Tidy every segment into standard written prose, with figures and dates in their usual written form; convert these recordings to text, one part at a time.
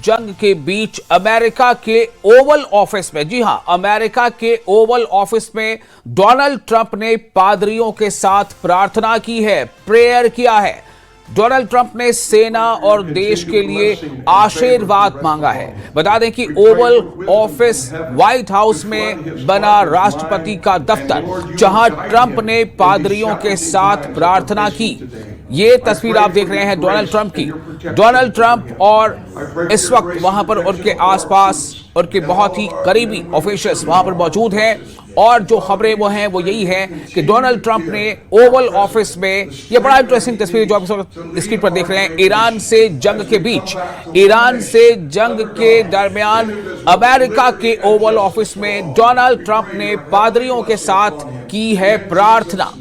जंग के बीच अमेरिका के ओवल ऑफिस में, जी हां, अमेरिका के ओवल ऑफिस में डोनाल्ड ट्रंप ने पादरियों के साथ प्रार्थना की है, प्रेयर किया है। डोनाल्ड ट्रंप ने सेना और देश के लिए आशीर्वाद मांगा है। बता दें कि ओवल ऑफिस व्हाइट हाउस में बना राष्ट्रपति का दफ्तर, जहां ट्रंप ने पादरियों के साथ प्रार्थना की। ये तस्वीर आप देख रहे हैं डोनाल्ड ट्रंप की। डोनाल्ड ट्रंप और इस वक्त वहां पर उनके आसपास उनके बहुत ही करीबी ऑफिशियल्स वहां पर मौजूद हैं, और जो खबरें वो हैं वो यही है कि डोनाल्ड ट्रंप ने ओवल ऑफिस में, ये बड़ा इंटरेस्टिंग तस्वीर जो आप स्क्रीन पर देख रहे हैं, ईरान से जंग के बीच, ईरान से जंग के दरमियान अमेरिका के ओवल ऑफिस में डोनाल्ड ट्रंप ने पादरियों के साथ की है प्रार्थना।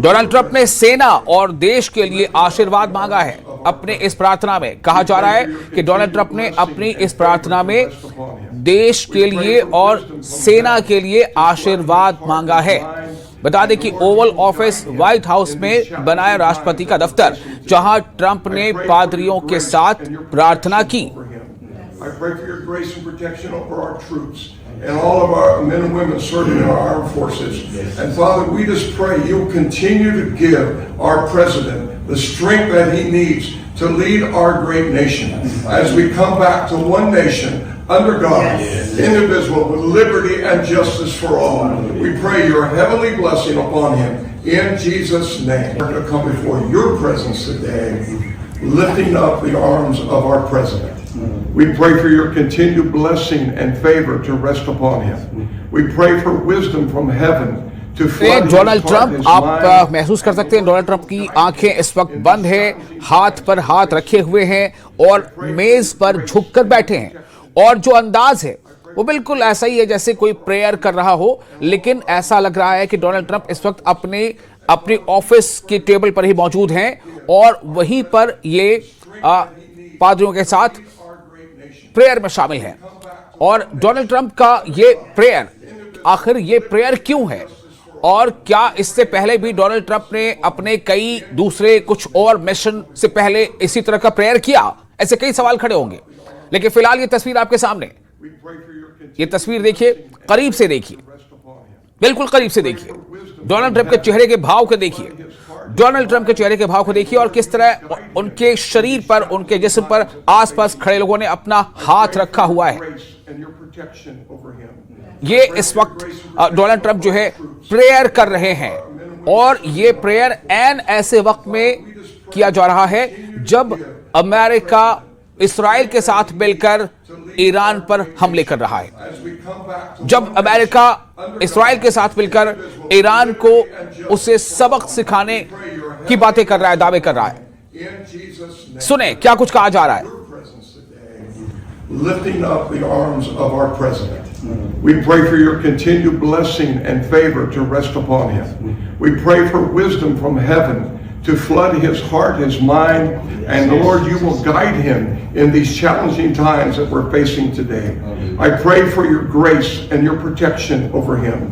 डोनाल्ड ट्रंप ने सेना और देश के लिए आशीर्वाद मांगा है अपने इस प्रार्थना में। कहा जा रहा है कि डोनाल्ड ट्रंप ने अपनी इस प्रार्थना में देश के लिए और सेना के लिए आशीर्वाद मांगा है। बता दें कि ओवल ऑफिस व्हाइट हाउस में बनाया राष्ट्रपति का दफ्तर, जहां ट्रंप ने पादरियों के साथ प्रार्थना की। And all of our men and women serving in our armed forces. And Father, we just pray you'll continue to give our president the strength that he needs to lead our great nation as we come back to one nation under God, indivisible, with liberty and justice for all. We pray your heavenly blessing upon him in Jesus' name. We're going to come before your presence today, lifting up the arms of our president. We pray for your continued blessing and favor to rest upon him. We pray for wisdom from heaven to flood Donald Trump, आप महसूस कर सकते हैं Donald Trump की आंखें इस वक्त बंद है, हाथ पर हाथ रखे हुए हैं और मेज पर झुककर बैठे हैं, और जो अंदाज है वो बिल्कुल ऐसा ही है जैसे कोई प्रेयर कर रहा हो। लेकिन ऐसा लग रहा है कि डोनाल्ड ट्रंप इस वक्त अपने ऑफिस के टेबल पर ही मौजूद हैं, और वहीं पर ये पादरियों के साथ प्रेयर में शामिल है। और डोनाल्ड ट्रंप का ये प्रेयर, आखिर ये प्रेयर क्यों है, और क्या इससे पहले भी डोनाल्ड ट्रंप ने अपने कई दूसरे कुछ और मिशन से पहले इसी तरह का प्रेयर किया? ऐसे कई सवाल खड़े होंगे। लेकिन फिलहाल ये तस्वीर आपके सामने, ये तस्वीर देखिए, करीब से देखिए, बिल्कुल करीब से देखिए, डोनाल्ड ट्रंप के चेहरे के भाव को देखिए, डोनाल्ड ट्रंप के चेहरे के भाव को देखिए, और किस तरह उनके शरीर पर, उनके जिस्म पर आसपास खड़े लोगों ने अपना हाथ रखा हुआ है। ये इस वक्त डोनाल्ड ट्रंप जो है प्रेयर कर रहे हैं, और ये प्रेयर एन ऐसे वक्त में किया जा रहा है जब अमेरिका इस्राइल के साथ मिलकर ईरान पर हमले कर रहा है, जब अमेरिका इस्राइल के साथ मिलकर ईरान को उसे सबक सिखाने की बातें कर रहा है, दावे कर रहा है। सुने क्या कुछ कहा जा रहा है। Lifting up the arms of our president. We pray for your continued blessing and favor to rest upon him. We pray for wisdom from heaven to flood his heart, his mind, and Lord, you will guide him in these challenging times that we're facing today. I pray for your grace and your protection over him.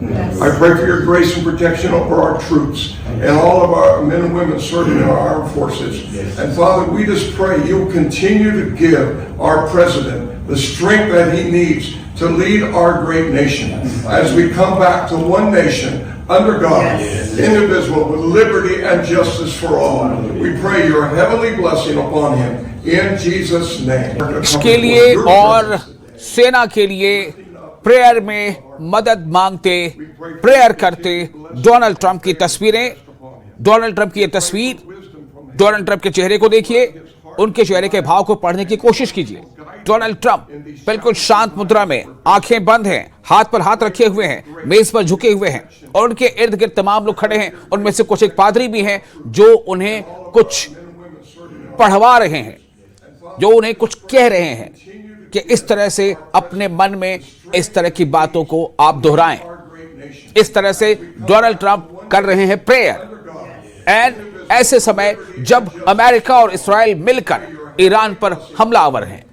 I pray for your grace and protection over our troops and all of our men and women serving in our armed forces. And Father, we just pray you'll continue to give our president the strength that he needs to lead our great nation as we come back to one nation under God, indivisible, with liberty and justice for all. We pray your heavenly blessing upon him in Jesus' name. इसके लिए और सेना के लिए prayer में मदद मांगते, prayer करते डोनाल्ड ट्रंप की तस्वीरें, डोनाल्ड ट्रंप की ये तस्वीर, डोनाल्ड ट्रंप के चेहरे को देखिए, उनके चेहरे के भाव को पढ़ने की कोशिश कीजिए। डोनाल्ड ट्रंप बिल्कुल शांत मुद्रा में, आंखें बंद हैं, हाथ पर हाथ रखे हुए हैं, मेज पर झुके हुए हैं, और उनके इर्द गिर्द तमाम लोग खड़े हैं। उनमें से कुछ एक पादरी भी हैं जो उन्हें कुछ पढ़वा रहे हैं, जो उन्हें कुछ कह रहे हैं कि इस तरह से अपने मन में इस तरह की बातों को आप दोहराएं। इस तरह से डोनाल्ड ट्रंप कर रहे हैं प्रेयर, एंड ऐसे समय जब अमेरिका और इस्राइल मिलकर ईरान पर हमलावर हैं।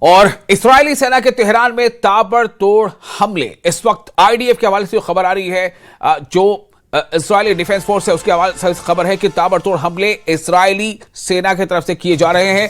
और इस्राएली सेना के तेहरान में ताबड़तोड़ हमले, इस वक्त आईडीएफ के हवाले से खबर आ रही है, जो इजरायली डिफेंस फोर्स है उसके हवाले से खबर है कि ताबड़तोड़ हमले इजरायली सेना की तरफ से किए जा रहे हैं।